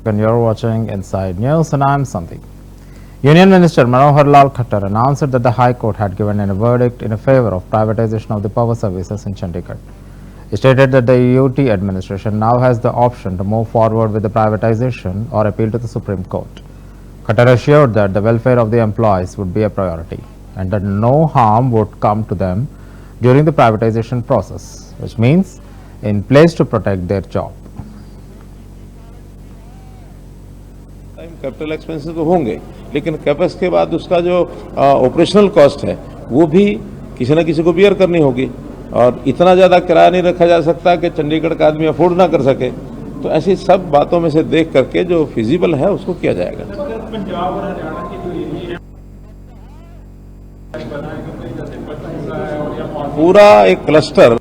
And you're watching Inside News, and I'm Sandeep. Union Minister Manohar Lal Khattar announced that the High Court had given a verdict in favor of privatization of the power services in Chandigarh. He stated that the UT administration now has the option to move forward with the privatization or appeal to the Supreme Court. Khattar assured that the welfare of the employees would be a priority and that no harm would come to them during the privatization process, which means in place to protect their job. Capital expenses तो होंगे, लेकिन capex के बाद उसका जो operational cost है वो भी किसी न किसी को बियर करनी होगी और इतना ज़्यादा किराया नहीं रखा जा सकता कि चंडीगढ़ का आदमी अफोर्ड ना कर सके। तो ऐसी सब बातों में से देख करके जो फिजिबल है उसको किया जाएगा। पूरा एक क्लस्टर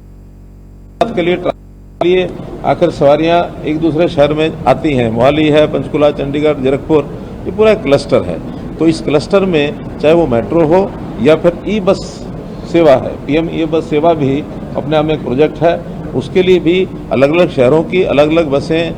के लिए आखिर सवारियां एक दूसरे शहर में आती हैं, मोहाली है, पंचकुला, चंडीगढ़, जीरकपुर, ये पूरा एक क्लस्टर है। तो इस क्लस्टर में चाहे वो मेट्रो हो या फिर ई बस सेवा है, पीएम ई बस सेवा भी अपने आप में एक प्रोजेक्ट है। उसके लिए भी अलग अलग शहरों की अलग अलग बसें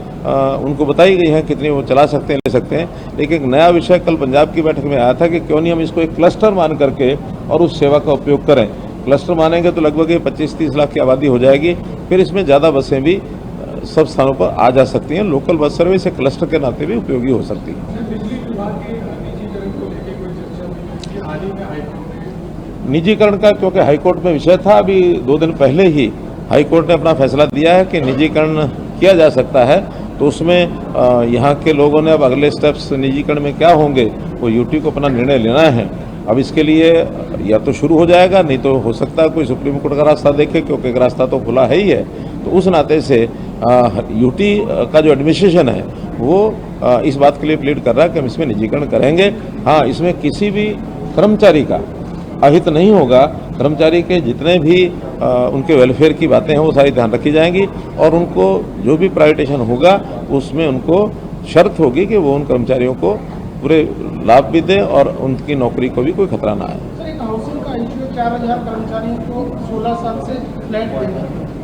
उनको बताई गई हैं कितनी वो चला सकते हैं, ले सकते हैं। लेकिन एक नया विषय कल पंजाब की बैठक में आया था कि क्यों नहीं हम इसको एक क्लस्टर मान करके और उस सेवा का उपयोग करें। क्लस्टर मानेंगे तो लगभग 25-30 लाख की आबादी हो जाएगी, फिर इसमें ज़्यादा बसें भी सब स्थानों पर आ जा सकती हैं। लोकल बस सर्विस एक क्लस्टर के नाते भी उपयोगी हो सकती है। निजीकरण का क्योंकि हाईकोर्ट में विषय था, अभी 2 दिन पहले ही हाईकोर्ट ने अपना फैसला दिया है कि निजीकरण किया जा सकता है। तो उसमें यहाँ के लोगों ने अब अगले स्टेप्स निजीकरण में क्या होंगे वो यूटी को अपना निर्णय लेना है। अब इसके लिए या तो शुरू हो जाएगा, नहीं तो हो सकता है कोई सुप्रीम कोर्ट का रास्ता देखे, क्योंकि एक रास्ता तो खुला है ही है। तो उस नाते से यूटी का जो एडमिनिस्ट्रेशन है वो इस बात के लिए प्लीड कर रहा है कि हम इसमें निजीकरण करेंगे। हाँ, इसमें किसी भी कर्मचारी का अहित नहीं होगा। कर्मचारी के जितने भी उनके वेलफेयर की बातें हैं वो सारी ध्यान रखी जाएंगी और उनको जो भी प्राइवेटाइजेशन होगा उसमें उनको शर्त होगी कि वो उन कर्मचारियों को पूरे लाभ भी दे और उनकी नौकरी को भी कोई खतरा ना आए। सर, एक हाउसिंग का इशू है, 4000 कर्मचारियों को 16 साल से फ्लैट देना,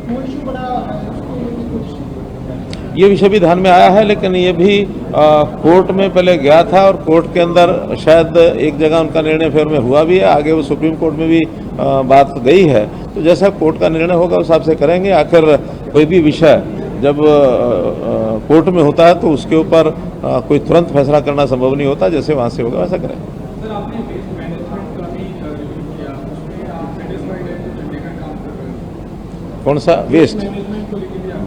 वो इशू बड़ा है, उसको कुछ ये विषय भी ध्यान में आया है, लेकिन ये भी कोर्ट में पहले गया था और कोर्ट के अंदर शायद एक जगह उनका निर्णय फेवर में हुआ भी है, आगे वो सुप्रीम कोर्ट में भी बात गई है। तो जैसा कोर्ट का निर्णय होगा उस हिसाब से करेंगे। आखिर कोई भी विषय जब कोर्ट में होता है तो उसके ऊपर कोई तुरंत फैसला करना संभव नहीं होता। जैसे वहाँ से होगा वैसा करें। सर, आपने वेस्ट मैनेजमेंट का भी रिव्यू किया, उसमें आप सैटिस्फाइड हैं कि चंडीगढ़ काम कर रहे हैं? कौन सा वेस्ट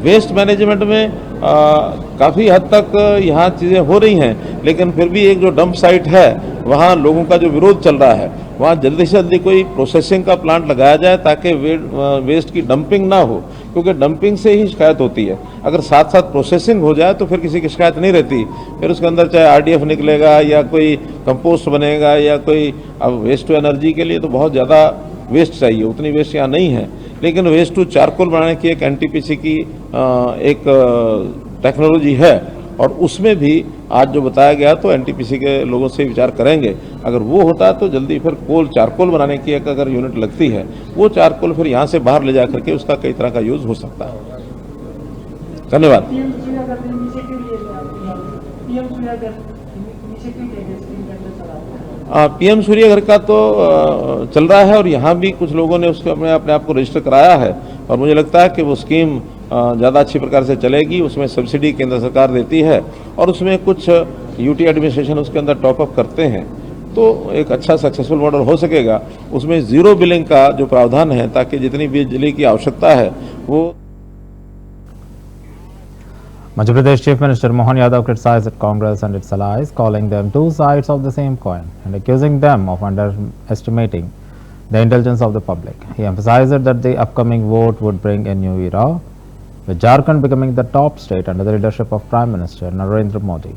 वेस्ट मैनेजमेंट में काफ़ी हद तक यहाँ चीज़ें हो रही हैं, लेकिन फिर भी एक जो डंप साइट है वहाँ लोगों का जो विरोध चल रहा है, वहाँ जल्दी से जल्दी कोई प्रोसेसिंग का प्लांट लगाया जाए ताकि वेस्ट की डंपिंग ना हो, क्योंकि डंपिंग से ही शिकायत होती है। अगर साथ साथ प्रोसेसिंग हो जाए तो फिर किसी की शिकायत नहीं रहती। फिर उसके अंदर चाहे आरडीएफ निकलेगा या कोई कंपोस्ट बनेगा या कोई, अब वेस्ट टू एनर्जी के लिए तो बहुत ज़्यादा वेस्ट चाहिए, उतनी वेस्ट यहाँ नहीं है। लेकिन वेस्ट टू चारकोल बनाने की एक एनटीपीसी की एक टेक्नोलॉजी है और उसमें भी आज जो बताया गया तो एनटीपीसी के लोगों से विचार करेंगे। अगर वो होता है तो जल्दी फिर चारकोल बनाने की एक अगर यूनिट लगती है, वो चारकोल फिर यहाँ से बाहर ले जा करके उसका कई तरह का यूज हो सकता है। धन्यवाद। पीएम सूर्य घर का तो चल रहा है और यहाँ भी कुछ लोगों ने उसको अपने आप को रजिस्टर कराया है और मुझे लगता है कि वो स्कीम ज़्यादा अच्छी प्रकार से चलेगी। उसमें सब्सिडी केंद्र सरकार देती है और उसमें कुछ यूटी एडमिनिस्ट्रेशन उसके अंदर टॉपअप करते हैं, तो एक अच्छा सक्सेसफुल मॉडल हो सकेगा। उसमें ज़ीरो बिलिंग का जो प्रावधान है ताकि जितनी बिजली की आवश्यकता है वो। Madhya Pradesh Chief Minister Mohan Yadav criticized Congress and its allies, calling them two sides of the same coin and accusing them of underestimating the intelligence of the public. He emphasized that the upcoming vote would bring a new era, with Jharkhand becoming the top state under the leadership of Prime Minister Narendra Modi.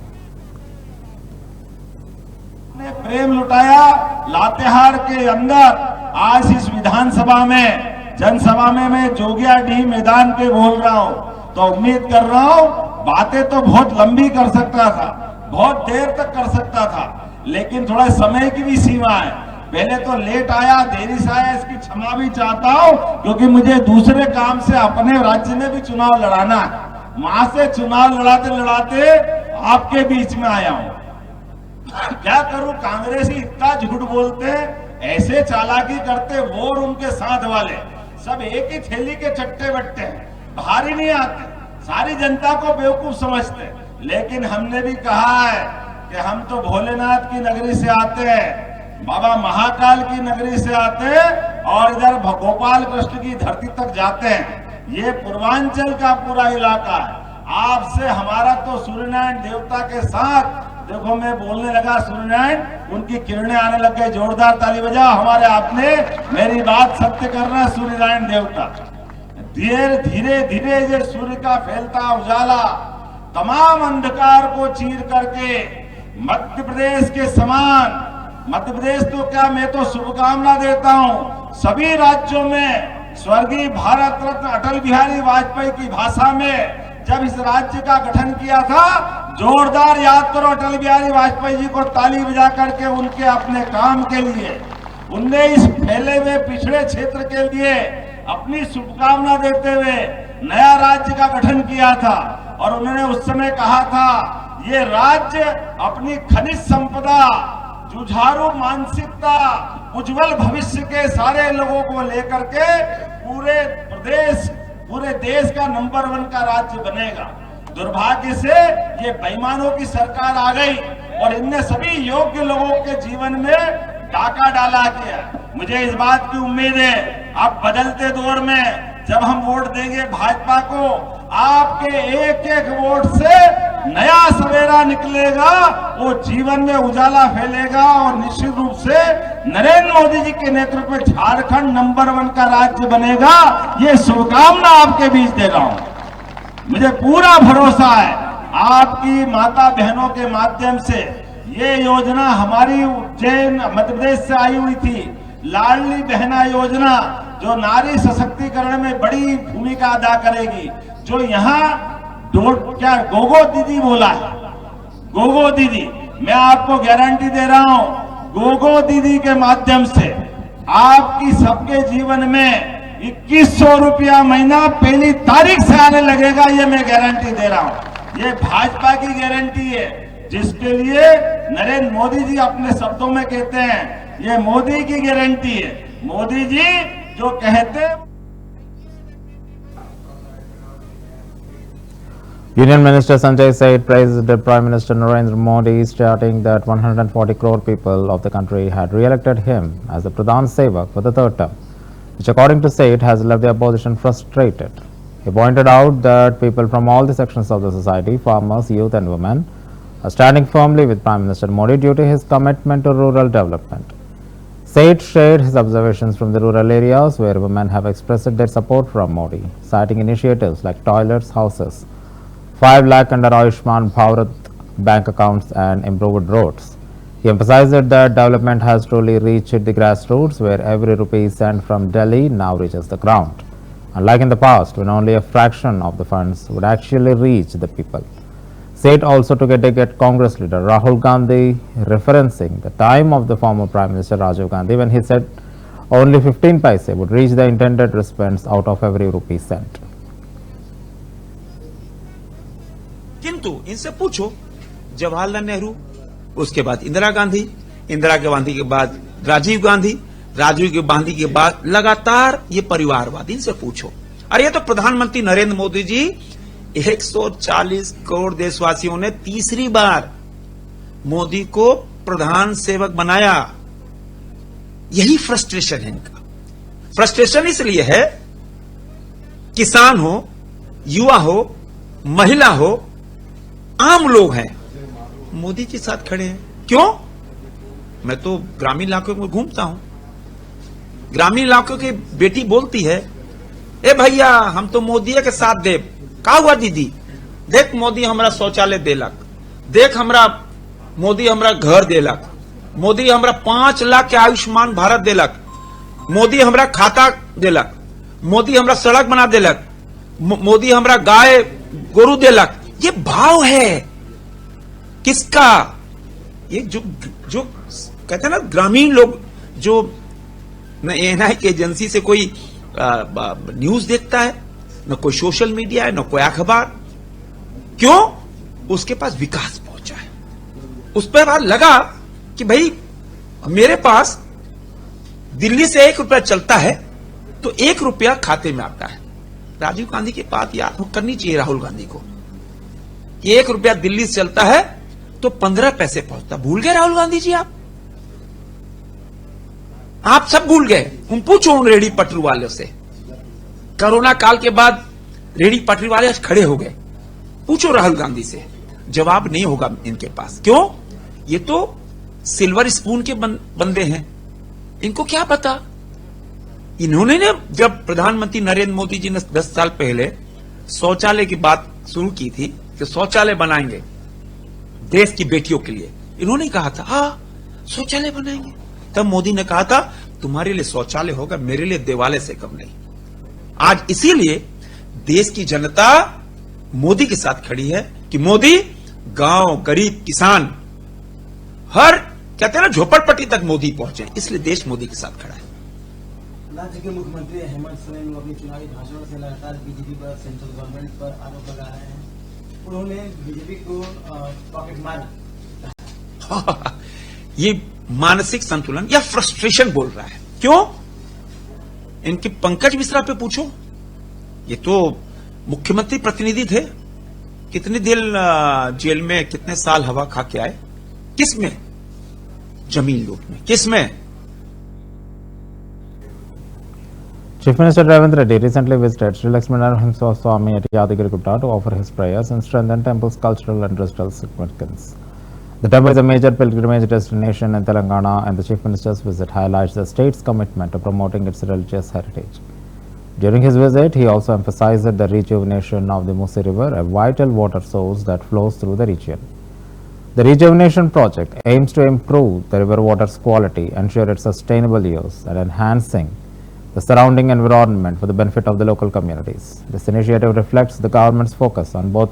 प्रेम लुटाया लातेहार के अंदर, आज इस विधानसभा में जनसभा में मैं जोगियाडीह मैदान पे बोल रहा हूँ, तो उम्मीद कर रहा हूँ बातें तो बहुत लंबी कर सकता था, बहुत देर तक कर सकता था, लेकिन थोड़ा समय की भी सीमा है। पहले तो लेट आया, देरी से आया, इसकी क्षमा भी चाहता हूँ, क्योंकि मुझे दूसरे काम से अपने राज्य में भी चुनाव लड़ाना है। वहां से चुनाव लड़ाते लड़ाते आपके बीच में आया हूं। क्या करूं, कांग्रेसी इतना झूठ बोलते हैं, ऐसे चालाकी करते, वो और उनके साथ वाले सब एक ही थैली के चट्टे बट्टे हैं, बाहर ही नहीं आते, सारी जनता को बेवकूफ समझते। लेकिन हमने भी कहा है कि हम तो भोलेनाथ की नगरी से आते हैं, बाबा महाकाल की नगरी से आते हैं और इधर गोपाल कृष्ण की धरती तक जाते हैं। ये पूर्वांचल का पूरा इलाका है। आपसे हमारा तो सूर्यनारायण देवता के साथ, देखो मैं बोलने लगा सूर्यनारायण, उनकी किरणें आने लग गए। जोरदार ताली बजाओ हमारे आपने, मेरी बात सत्य कर रहा है सूर्यनारायण देवता। धीरे धीरे धीरे ये सूर्य का फैलता उजाला तमाम अंधकार को चीर करके मध्य प्रदेश के समान, मध्य प्रदेश तो क्या, मैं तो शुभकामना देता हूं सभी राज्यों में। स्वर्गीय भारत रत्न अटल बिहारी वाजपेयी की भाषा में जब इस राज्य का गठन किया था, जोरदार याद करो अटल बिहारी वाजपेयी जी को, ताली बजा करके उनके अपने काम के लिए, उनने इस फैले हुए पिछड़े क्षेत्र के लिए अपनी शुभकामना देते हुए नया राज्य का गठन किया था। और उन्होंने उस समय कहा था ये राज्य अपनी खनिज संपदा, जुझारू मानसिकता, उज्जवल भविष्य के सारे लोगों को लेकर के पूरे देश का नंबर 1 का राज्य बनेगा। दुर्भाग्य से ये बेईमानों की सरकार आ गई और इनने सभी योग्य लोगों के जीवन में डाका डाला गया। मुझे इस बात की उम्मीद है अब बदलते दौर में जब हम वोट देंगे भाजपा को, आपके एक एक वोट से नया सवेरा निकलेगा, वो जीवन में उजाला फैलेगा और निश्चित रूप से नरेंद्र मोदी जी के नेतृत्व में झारखंड नंबर 1 का राज्य बनेगा। ये शुभकामना आपके बीच दे रहा हूं। मुझे पूरा भरोसा है आपकी माता बहनों के माध्यम से ये योजना हमारी उज्जैन मध्य प्रदेश से आई हुई थी, लाडली बहना योजना, जो नारी सशक्तिकरण में बड़ी भूमिका अदा करेगी। जो यहाँ क्या गोगो दीदी बोला है, गोगो दीदी, मैं आपको गारंटी दे रहा हूं, गोगो दीदी के माध्यम से आपकी सबके जीवन में 2100 रुपया महीना पहली तारीख से आने लगेगा। ये मैं गारंटी दे रहा हूं, ये भाजपा की गारंटी है, जिसके लिए नरेंद्र मोदी जी अपने शब्दों में कहते हैं ये मोदी की गारंटी है। मोदी जी जो कहते Union Minister Sanjay Seth praised the Prime Minister Narendra Modi, stating that 140 crore people of the country had re-elected him as the Pradhan Sevak for the third term, which according to Seth has left the opposition frustrated. He pointed out that people from all the sections of the society, farmers, youth and women, are standing firmly with Prime Minister Modi due to his commitment to rural development. Seth shared his observations from the rural areas where women have expressed their support from Modi, citing initiatives like toilets, houses, 5 lakh under Ayushman Bharat bank accounts and improved roads. He emphasized that development has truly reached the grassroots, where every rupee sent from Delhi now reaches the ground, unlike in the past when only a fraction of the funds would actually reach the people. Seth also took a dig at Congress leader Rahul Gandhi, referencing the time of the former Prime Minister Rajiv Gandhi when he said only 15 paise would reach the intended recipients out of every rupee sent. किंतु इनसे पूछो, जवाहरलाल नेहरू, उसके बाद इंदिरा गांधी, इंदिरा गांधी के बाद राजीव गांधी, राजीव गांधी के बाद लगातार ये परिवारवाद, इनसे पूछो। अरे ये तो प्रधानमंत्री नरेंद्र मोदी जी 140 करोड़ देशवासियों ने तीसरी बार मोदी को प्रधान सेवक बनाया। यही फ्रस्ट्रेशन है इनका। फ्रस्ट्रेशन इसलिए है, किसान हो, युवा हो, महिला हो, आम लोग हैं, मोदी के साथ खड़े हैं। क्यों? मैं तो ग्रामीण इलाकों में घूमता हूं, ग्रामीण इलाकों की बेटी बोलती है, ए भैया हम तो मोदी के साथ देव। का हुआ दीदी? देख मोदी हमरा शौचालय देलक, देख हमरा मोदी हमरा घर देलक, मोदी हमरा 5 लाख के आयुष्मान भारत देलक, मोदी हमरा खाता देलक, मोदी हमरा सड़क बना देलक, मोदी हमरा गाय गोरू देलक। ये भाव है किसका? ये जो कहते हैं ना ग्रामीण लोग, जो न एएनआई की एजेंसी से कोई न्यूज देखता है, न कोई सोशल मीडिया है, न कोई अखबार। क्यों? उसके पास विकास पहुंचा है। उस पर बात लगा कि भाई मेरे पास दिल्ली से 1 रुपया चलता है तो 1 रुपया खाते में आता है। राजीव गांधी की बात याद करनी चाहिए राहुल गांधी को कि 1 रुपया दिल्ली से चलता है तो 15 पैसे पहुंचता। भूल गए राहुल गांधी जी? आप सब भूल गए। उन पूछो उन रेडी पटरी वालों से, कोरोना काल के बाद रेडी पटरी वाले आज खड़े हो गए। पूछो राहुल गांधी से, जवाब नहीं होगा इनके पास। क्यों? ये तो सिल्वर स्पून के बंदे हैं, इनको क्या पता। इन्होंने ने जब प्रधानमंत्री नरेंद्र मोदी जी ने 10 साल पहले शौचालय की बात शुरू की थी कि शौचालय बनाएंगे देश की बेटियों के लिए, इन्होंने कहा था हाँ शौचालय बनाएंगे। तब मोदी ने कहा था तुम्हारे लिए शौचालय होगा, मेरे लिए देवालय से कम नहीं। आज इसीलिए देश की जनता मोदी के साथ खड़ी है कि मोदी गांव, गरीब, किसान, हर कहते हैं ना झोपड़पट्टी तक मोदी पहुंचे, इसलिए देश मोदी के साथ खड़ा है। राज्य के मुख्यमंत्री हेमंत सोरेन अपने चुनावी भाषणों से लगातार बीजेपी पर, सेंट्रल गवर्नमेंट पर आरोप लगा रहे हैं। उन्होंने बीजेपी को पॉकेट मार ये मानसिक संतुलन या फ्रस्ट्रेशन बोल रहा है। क्यों? इनके पंकज मिश्रा पे पूछो, ये तो मुख्यमंत्री प्रतिनिधि थे, कितने दिन जेल में, कितने साल हवा खा के आए, किसमें? जमीन लूट में, किसमें? Chief Minister Ravindra Reddy recently visited Sri Lakshmi Narasimha Swami at Yadagiri-Gutta to offer his prayers and strengthen temple's cultural and industrial significance. The temple is a major pilgrimage destination in Telangana, and the Chief Minister's visit highlights the state's commitment to promoting its religious heritage. During his visit, he also emphasized the rejuvenation of the Musi River, a vital water source that flows through the region. The rejuvenation project aims to improve the river water's quality, ensure its sustainable use, and enhancing the surrounding environment for the benefit of the local communities. This initiative reflects the government's focus on both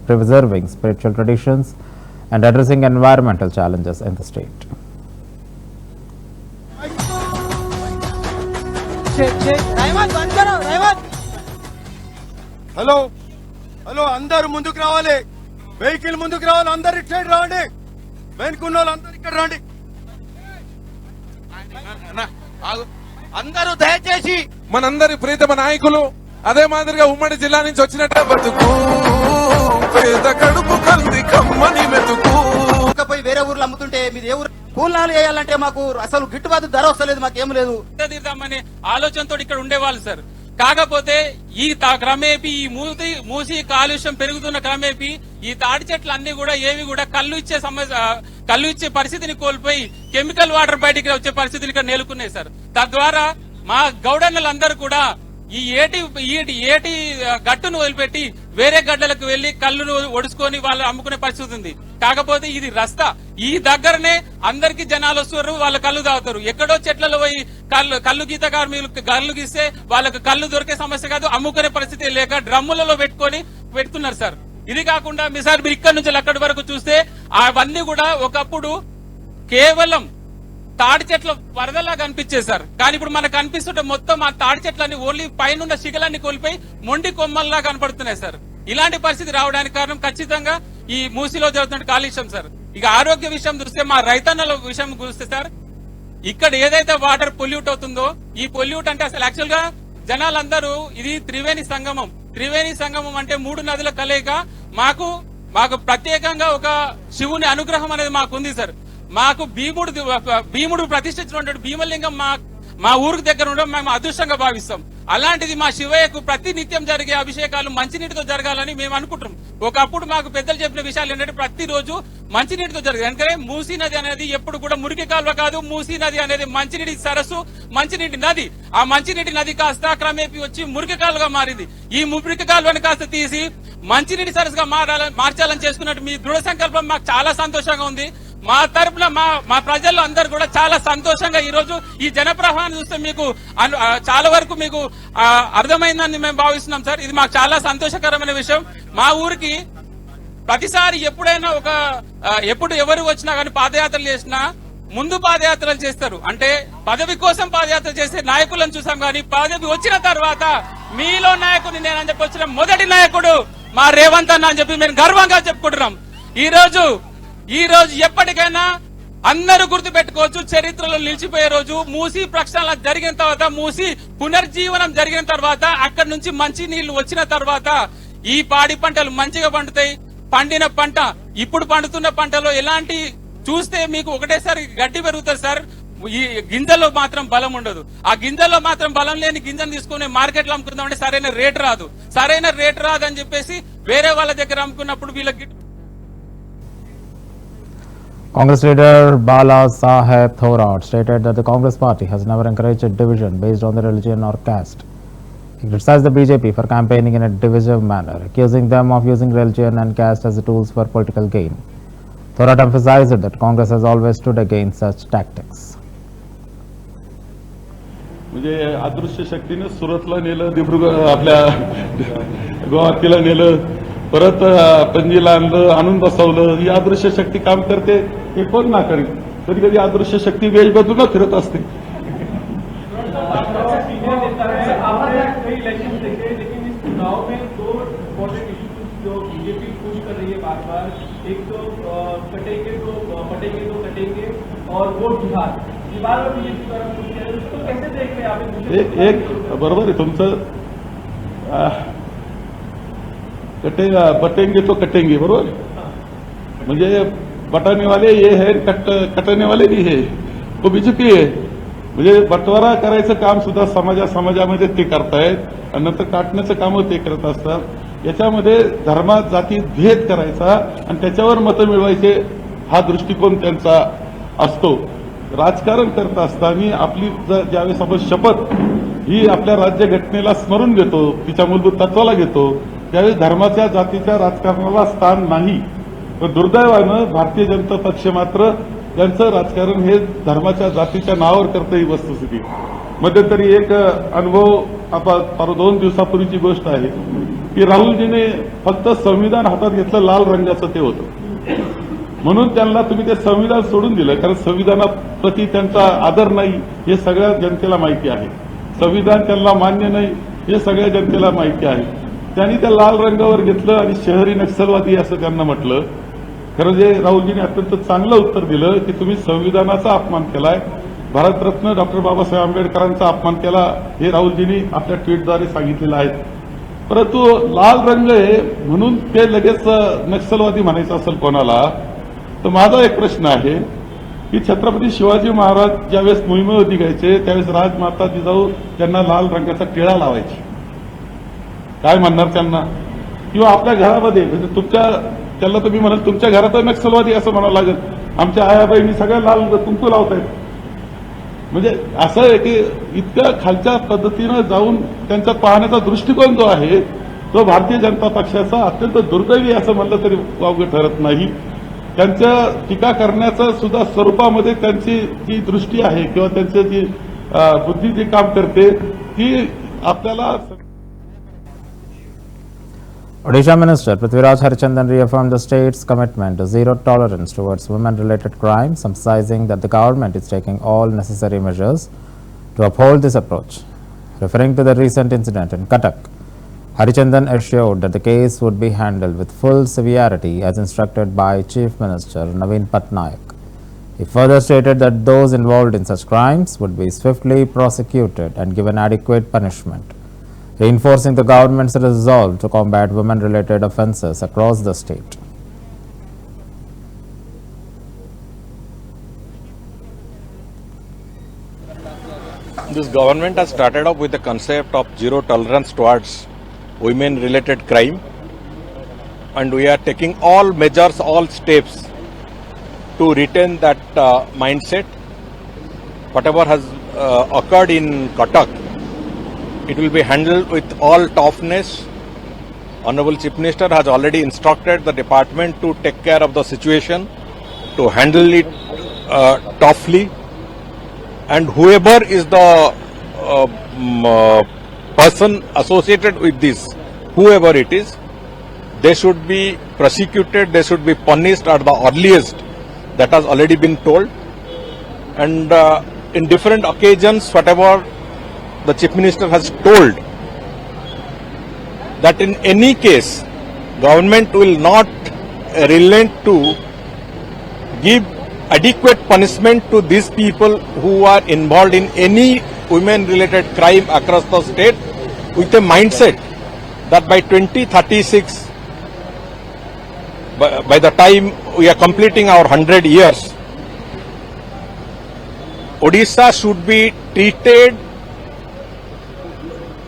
preserving spiritual traditions and addressing environmental challenges in the state. Hello hello అందరూ ముందుకు రావాలి, vehicle ముందుకు రావాలి, అందరు ఇటు side రాండి, వెనుకున్న వాళ్ళు అందరు ఇక్కడ రండి, అందరూ దయచేసి మనందరి ప్రీతమ నాయకులు అదే మాదిరిగా ఉమ్మడి జిల్లా నుంచి వచ్చినట్టే బతుకు పేద కడుపు కంది కమ్మని మెతుకు పోయి వేరే ఊర్లో అమ్ముతుంటే మీరు ఏ ఊరు కూలాలు వేయాలంటే మాకు అసలు గిట్టుబాటు ధర వస్తలేదు, మాకేం లేదు. తీద్దామనే ఆలోచనతో ఇక్కడ ఉండేవాళ్ళు సార్. కాకపోతే ఈ క్రమేపీ ఈ మూసి కాలుష్యం పెరుగుతున్న క్రమేపీ ఈ తాడి చెట్లు అన్ని కూడా ఏవి కూడా కళ్ళు ఇచ్చే పరిస్థితిని కోల్పోయి కెమికల్ వాటర్ బయటికి వచ్చే పరిస్థితులు ఇక్కడ నెలకొన్నాయి సార్. తద్వారా మా గౌడన్నలందరూ కూడా ఈ ఏటి గట్టును వదిలిపెట్టి వేరే గడ్డలకు వెళ్లి కళ్ళును ఒడుచుకొని వాళ్ళు అమ్ముకునే పరిస్థితి ఉంది. కాకపోతే ఇది రస్తా, ఈ దగ్గరనే అందరికి జనాలు వస్తారు, వాళ్ళ కళ్ళు తాగుతారు. ఎక్కడో చెట్లలో పోయి కళ్ళు గీత కార్మికులు కళ్ళు గీస్తే వాళ్ళకు కళ్ళు దొరికే సమస్య కాదు, అమ్ముకునే పరిస్థితి లేక డ్రమ్ములలో పెడుతున్నారు సార్. ఇది కాకుండా మీరు ఇక్కడి నుంచి అక్కడి వరకు చూస్తే అవన్నీ కూడా ఒకప్పుడు కేవలం తాడి చెట్ల వరదలా కనిపించేది సార్. కానీ ఇప్పుడు మనకు కనిపిస్తుంటే మొత్తం ఆ తాడి చెట్లన్నీ ఓన్లీ పైన శిఖలన్నీ కోల్పోయి మొండి కొమ్మల్లా కనపడుతున్నాయి సార్. ఇలాంటి పరిస్థితి రావడానికి కారణం ఖచ్చితంగా ఈ మూసిలో జరుగుతున్న కాలుష్యం సార్. ఇక ఆరోగ్య విషయం చూస్తే మా రైతన్నల విషయం చూస్తే సార్, ఇక్కడ ఏదైతే వాటర్ పొల్యూట్ అవుతుందో, ఈ పొల్యూట్ అంటే అసలు యాక్చువల్ గా జనాలందరూ ఇది త్రివేణి సంగమం. త్రివేణి సంగమం అంటే 3 నదుల కలయిక. మాకు ప్రత్యేకంగా ఒక శివుని అనుగ్రహం అనేది మాకుంది సార్. మాకు భీముడు ప్రతిష్ఠించినటువంటి భీమలింగం మా ఊరికి దగ్గర ఉండడం మేము అదృష్టంగా భావిస్తాం. అలాంటిది మా శివయ్యకు ప్రతి నిత్యం జరిగే అభిషేకాలు మంచినీటితో జరగాలని మేము అనుకుంటాం. ఒకప్పుడు మాకు పెద్దలు చెప్పిన విషయాలు ఏంటంటే ప్రతిరోజు మంచినీటితో జరగాలి. ఎందుకంటే మూసీ నది అనేది ఎప్పుడు కూడా మురికి కాలువ కాదు. మూసీ నది అనేది మంచినీటి సరస్సు, మంచినీటి నది. ఆ మంచినీటి నది కాస్త క్రమేపీ వచ్చి మురికి కాలువగా మారింది. ఈ మురికి కాలువని కాస్త తీసి మంచినీటి సరస్సుగా మార్చాలని చేసుకున్నట్టు మీ దృఢ సంకల్పం మాకు చాలా సంతోషంగా ఉంది. మా తరపున మా ప్రజలు అందరూ కూడా చాలా సంతోషంగా ఈ రోజు ఈ జనప్రవాహాన్ని చూస్తే మీకు చాలా వరకు మీకు అర్థమైందని మేము భావిస్తున్నాం సార్. ఇది మాకు చాలా సంతోషకరమైన విషయం. మా ఊరికి ప్రతిసారి ఎప్పుడైనా ఎప్పుడు ఎవరు వచ్చినా కానీ పాదయాత్రలు చేసినా ముందు పాదయాత్రలు చేస్తారు. అంటే పదవి కోసం పాదయాత్ర చేసే నాయకులను చూసాం, కానీ పదవి వచ్చిన తర్వాత మీలో నాయకుడిని నేనని చెప్పి వచ్చిన మొదటి నాయకుడు మా రేవంత్ అన్న అని చెప్పి మేము గర్వంగా చెప్పుకుంటున్నాం. ఈ రోజు ఎప్పటికైనా అందరూ గుర్తు పెట్టుకోవచ్చు, చరిత్రలో నిలిచిపోయే రోజు మూసీ ప్రక్షాళన జరిగిన తర్వాత, మూసీ పునర్జీవనం జరిగిన తర్వాత, అక్కడి నుంచి మంచి నీళ్లు వచ్చిన తర్వాత ఈ పాడి పంటలు మంచిగా పండుతాయి. పండిన పంట ఇప్పుడు పండుతున్న పంటలో ఎలాంటి చూస్తే మీకు ఒకటేసారి గడ్డి పెరుగుతుంది సార్. ఈ గింజల్లో మాత్రం బలం ఉండదు. ఆ గింజల్లో మాత్రం బలం లేని గింజను తీసుకుని మార్కెట్లో అమ్ముకుందామంటే సరైన రేటు రాదు అని చెప్పేసి వేరే వాళ్ళ దగ్గర అమ్ముకున్నప్పుడు వీళ్ళకి. Congress leader Bala Saheb Thorat stated that the Congress party has never encouraged a division based on the religion or caste. He criticized the BJP for campaigning in a divisive manner, accusing them of using religion and caste as tools for political gain. Thorat emphasized that Congress has always stood against such tactics. म्हणजे अदृश्य शक्तीने सुरतला नेलं, दिब्रुगड आपल्या गुवाहाटीला नेलं, परत पणजीला आणून बसवलं. ही अदृश्य शक्ती काम करते हे कोण ना करेल. कधी कधी अदृश्य शक्ती वेळ बदलून फिरत असते. बीजेपी पुश कर रही है बार-बार, एक तो कटेंगे और वोट बिहार, ये बार-बार बीजेपी द्वारा पुश किया है. उसको कैसे देख रहे हैं आप? एक बरोबर आहे तुमचं. बटेंगे तो कटेंगे, बरोबर. म्हणजे बटाने वाले ये है, कटने वाले भी है, तो बीजेपी आहे. म्हणजे बटवारा करायचं काम सुद्धा समाजामध्ये ते करतायत आणि नंतर काटण्याचं काम ते करत असतात. याच्यामध्ये धर्मात जाती भेद करायचा आणि त्याच्यावर मतं मिळवायचे हा दृष्टिकोन त्यांचा असतो. राजकारण करत असताना आपली ज्यावेळेस आपण शपथ ही आपल्या राज्यघटनेला स्मरून घेतो, तिच्या मूलभूत तत्वाला घेतो, त्यावेळी धर्माच्या जातीच्या राजकारणाला स्थान नाही. पण दुर्दैवानं भारतीय जनता पक्ष मात्र त्यांचं राजकारण हे धर्माच्या जातीच्या नावावर करतं. ही वस्तुस्थिती. मध्यंतरी एक अनुभव आता 2 दिवसापूर्वीची गोष्ट आहे की राहुलजीने फक्त संविधान हातात घेतलं, लाल रंगाचं ते होतं, म्हणून त्यांना तुम्ही ते संविधान सोडून दिलं. कारण संविधानाप्रती त्यांचा आदर नाही हे सगळ्या जनतेला माहिती आहे. संविधान त्यांना मान्य नाही हे सगळ्या जनतेला माहिती आहे. त्यांनी त्या लाल रंगावर घेतलं आणि शहरी नक्षलवादी असं त्यांना म्हटलं. खरं जे राहुलजीने अत्यंत चांगलं उत्तर दिलं की तुम्ही संविधानाचा अपमान केलाय, भारतरत्न डॉक्टर बाबासाहेब आंबेडकरांचा अपमान केला, हे राहुलजींनी आपल्या ट्विटद्वारे सांगितलेलं आहे. परंतु लाल रंग आहे म्हणून ते लगेच नक्षलवादी म्हणायचं असेल कोणाला, तर माझा एक प्रश्न आहे की छत्रपती शिवाजी महाराज ज्यावेळेस मोहिमेवर निघायचे त्यावेळेस राजमाता जिजाऊ त्यांना लाल रंगाचा टिळा लावायची. काय म्हणणार त्यांना? किंवा आपल्या घरामध्ये म्हणजे त्याला तुम्ही म्हणाल तुमच्या घरात नक्षलवादी असं म्हणावं लागेल. आमच्या आया बहिणी सगळ्या लाल कुंकू लावतायत. म्हणजे असं आहे की इतक्या खालच्या पद्धतीनं जाऊन त्यांचा पाहण्याचा दृष्टिकोन जो आहे तो भारतीय जनता पक्षाचा अत्यंत दुर्दैवी असं म्हणलं तरी वावगं ठरत नाही. त्यांच्या टीका करण्याचं सुद्धा स्वरूपामध्ये त्यांची जी दृष्टी आहे किंवा त्यांची जी बुद्धी जी काम करते ती आपल्याला. Odisha Minister Prithviraj Harichandan reaffirmed the state's commitment to zero tolerance towards women-related crimes, emphasizing that the government is taking all necessary measures to uphold this approach. Referring to the recent incident in Cuttack, Harichandan assured that the case would be handled with full severity as instructed by Chief Minister Naveen Patnaik. He further stated that those involved in such crimes would be swiftly prosecuted and given adequate punishment, reinforcing the government's resolve to combat women-related offences across the state. This government has started off with the concept of zero tolerance towards women-related crime, and we are taking all measures, all steps to retain that mindset. Whatever has occurred in Cuttack, it will be handled with all toughness. Honorable Chief Minister has already instructed the department to take care of the situation, to handle it toughly, and whoever is the person associated with this, whoever it is, they should be prosecuted, they should be punished at the earliest. That has already been told. And in different occasions, whatever the Chief Minister has told, that in any case government will not relent to give adequate punishment to these people who are involved in any women-related crime across the state, with a mindset that by 2036, by the time we are completing our 100 years, Odisha should be treated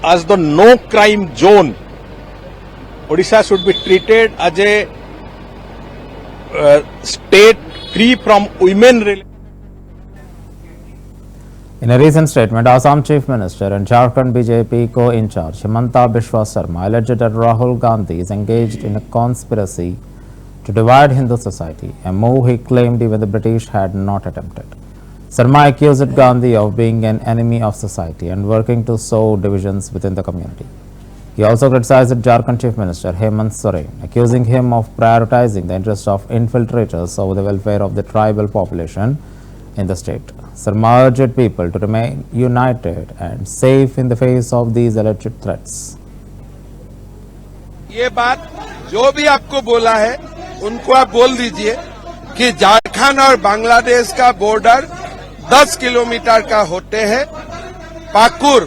as the no-crime zone. Odisha should be treated as a state free from women-related. In a recent statement, Assam Chief Minister and Jharkhand BJP co-in-charge Himanta Biswa Sarma alleged that Rahul Gandhi is engaged in a conspiracy to divide Hindu society, a move he claimed even the British had not attempted. Sarma accused Gandhi of being an enemy of society and working to sow divisions within the community. He also criticized Jharkhand Chief Minister Hemant Soren, accusing him of prioritizing the interests of infiltrators over the welfare of the tribal population in the state. Sarma urged people to remain united and safe in the face of these alleged threats. ये बात जो भी आपको बोला है उनको आप बोल दीजिए कि झारखंड और बांग्लादेश का बॉर्डर 10 किलोमीटर का होते हैं, पाकुर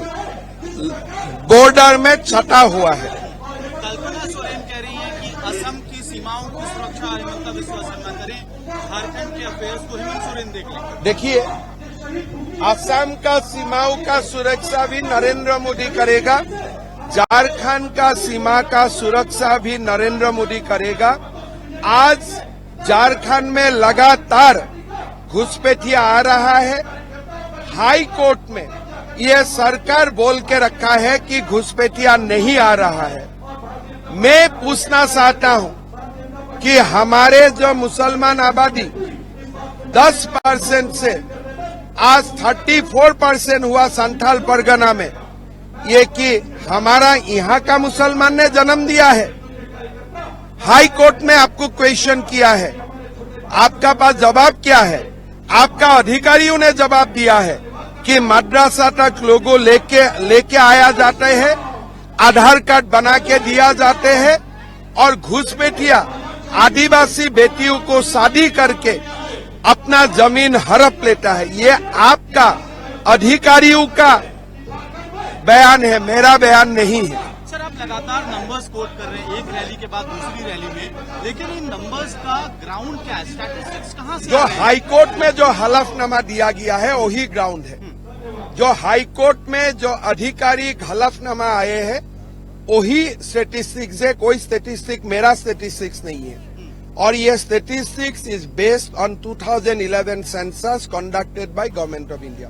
बॉर्डर में छटा हुआ है। कल्पना सोरेन कह रही है कि असम की सीमाओं की सुरक्षा हिमंता बिस्वा शर्मा करें, झारखंड के अफेयर्स को हेमंत सोरेन देख लें। देखिए, असम का सीमाओं का सुरक्षा भी नरेंद्र मोदी करेगा, झारखंड का सीमा का सुरक्षा भी नरेंद्र मोदी करेगा। आज झारखंड में लगातार घुसपैठिया आ रहा है। हाई कोर्ट में यह सरकार बोल के रखा है कि घुसपैठिया नहीं आ रहा है। मैं पूछना चाहता हूं कि हमारे जो मुसलमान आबादी 10% से आज 34% हुआ संथाल परगना में, ये कि हमारा यहाँ का मुसलमान ने जन्म दिया है। हाई कोर्ट में आपको क्वेश्चन किया है, आपका पास जवाब क्या है? आपका अधिकारियों ने जवाब दिया है कि मद्रासा तक लोगों लेके आया जाते हैं, आधार कार्ड बना के दिया जाते हैं और घुसपैठिया आदिवासी बेटियों को शादी करके अपना जमीन हड़प लेता है। ये आपका अधिकारियों का बयान है, मेरा बयान नहीं है। सर, आप लगातार नंबर्स कोट कर रहे हैं, एक रैली के बाद दूसरी रैली में, लेकिन इन नंबर्स का ग्राउंड क्या है, स्टैटिस्टिक्स कहां से? जो हाईकोर्ट में जो हलफनामा दिया गया है वही ग्राउंड है। जो हाईकोर्ट में जो आधिकारिक हलफनामा आए हैं वही स्टेटिस्टिक्स है, कोई स्टेटिस्टिक मेरा स्टेटिस्टिक्स नहीं है। और ये statistics is based on 2011 census conducted by government of India.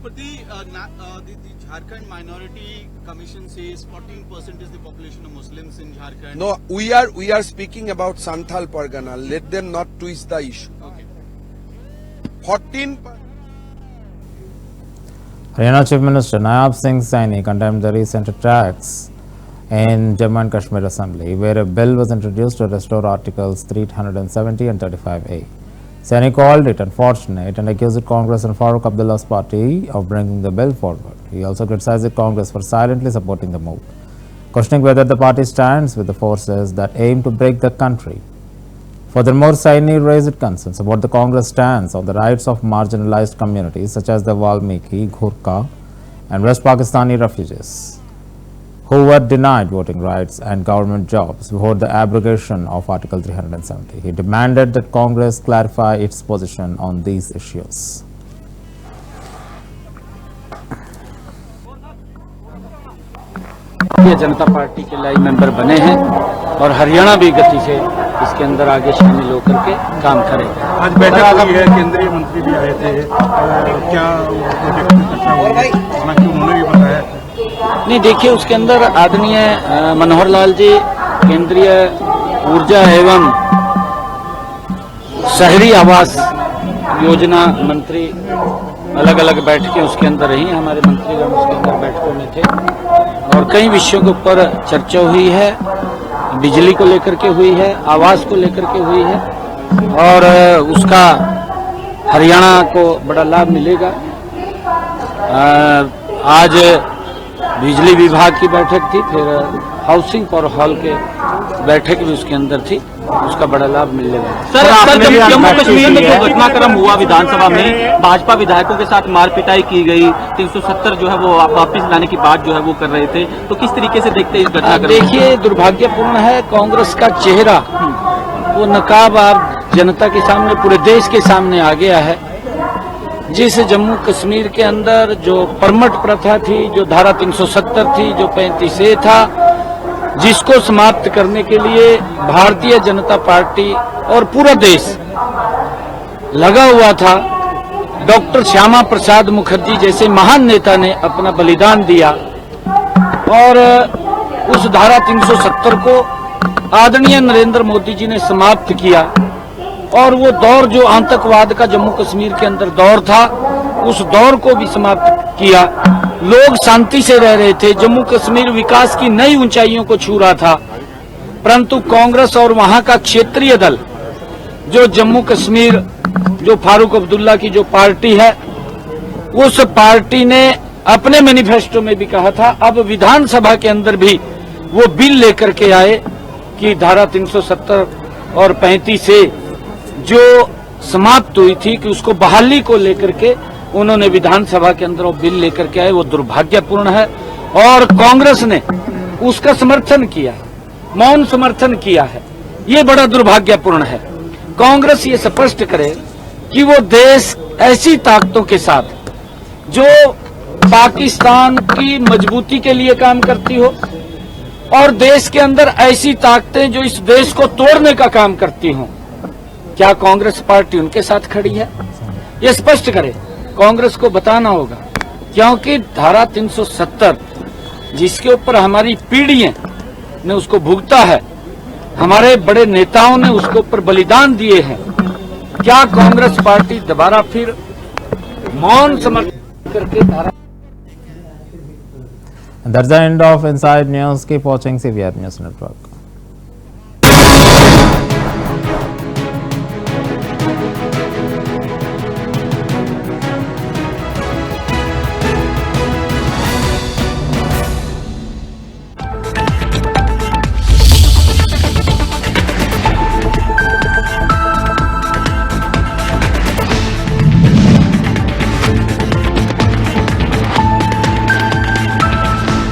Jharkhand Minority Commission says 14% is the population of Muslims in Jharkhand. No, we are speaking about Santhal Pargana. Let them not twist the issue. Okay. 14%. Haryana Chief Minister Nayab Singh Saini condemned the recent attacks in Jammu and Kashmir Assembly, where a bill was introduced to restore Articles 370 and 35A. Saini called it unfortunate and accused Congress and Farooq Abdullah's party of bringing the bill forward. He also criticized Congress for silently supporting the move, questioning whether the party stands with the forces that aim to break the country. Furthermore, Saini raised concerns about the Congress stance on the rights of marginalized communities such as the Valmiki, Ghurka and West Pakistani refugees, who were denied voting rights and government jobs before the abrogation of Article 370. He demanded that Congress clarify its position on these issues. Bharatiya Janata party के live member बने हैं और हरियाणा भी गति से इसके अंदर आगे शामिल होकर के काम करेगा। आज बैठक हुई है, केंद्रीय मंत्री भी आए थे, क्या प्रोजेक्ट में चर्चा हुई? हालांकि उन्होंने भी बताया नहीं, देखिए उसके अंदर आदरणीय मनोहर लाल जी केंद्रीय ऊर्जा एवं शहरी आवास योजना मंत्री, अलग अलग बैठकें उसके अंदर रही, हमारे मंत्रीगण उसके अंदर बैठकों में थे और कई विषयों के ऊपर चर्चा हुई है। बिजली को लेकर के हुई है, आवास को लेकर के हुई है और उसका हरियाणा को बड़ा लाभ मिलेगा। आज बिजली विभाग की बैठक थी, फिर हाउसिंग और हॉल के बैठक भी उसके अंदर थी, उसका बड़ा लाभ मिलने वाला। सर जब जम्मू कश्मीर में जो घटनाक्रम हुआ विधानसभा में, भाजपा विधायकों के साथ मारपिटाई की गई, 370 जो है वो वापस लाने की बात जो है वो कर रहे थे, तो किस तरीके से देखते हैं इस घटनाक्रम? देखिए, दुर्भाग्यपूर्ण है, कांग्रेस का चेहरा वो नकाब आप जनता के सामने, पूरे देश के सामने आ गया है। जिस जम्मू कश्मीर के अंदर जो परमट प्रथा थी, जो धारा 370 थी, जो 35A था, जिसको समाप्त करने के लिए भारतीय जनता पार्टी और पूरा देश लगा हुआ था, डॉक्टर श्यामा प्रसाद मुखर्जी जैसे महान नेता ने अपना बलिदान दिया और उस धारा 370 को आदरणीय नरेंद्र मोदी जी ने समाप्त किया और वो दौर जो आतंकवाद का जम्मू कश्मीर के अंदर दौर था, उस दौर को भी समाप्त किया। लोग शांति से रह रहे थे, जम्मू कश्मीर विकास की नई ऊंचाइयों को छू रहा था, परंतु कांग्रेस और वहां का क्षेत्रीय दल जो जम्मू कश्मीर, जो फारूक अब्दुल्ला की जो पार्टी है, उस पार्टी ने अपने मैनिफेस्टो में भी कहा था, अब विधानसभा के अंदर भी वो बिल लेकर के आए कि धारा 370 और 35A जो समाप्त हुई थी कि उसको बहाली को लेकर के उन्होंने विधानसभा के अंदर वो बिल लेकर के आए। वो दुर्भाग्यपूर्ण है और कांग्रेस ने उसका समर्थन किया, मौन समर्थन किया है, ये बड़ा दुर्भाग्यपूर्ण है। कांग्रेस ये स्पष्ट करे कि वो देश ऐसी ताकतों के साथ जो पाकिस्तान की मजबूती के लिए काम करती हो और देश के अंदर ऐसी ताकतें जो इस देश को तोड़ने का काम करती हों, क्या कांग्रेस पार्टी उनके साथ खड़ी है? ये स्पष्ट करे, कांग्रेस को बताना होगा, क्योंकि धारा 370 जिसके ऊपर हमारी पीढ़ियां ने उसको भुगता है, हमारे बड़े नेताओं ने उसके ऊपर बलिदान दिए हैं, क्या कांग्रेस पार्टी दोबारा फिर मौन समर्थन करके धारा? That's the end of Inside News. Keep watching CVR News Network.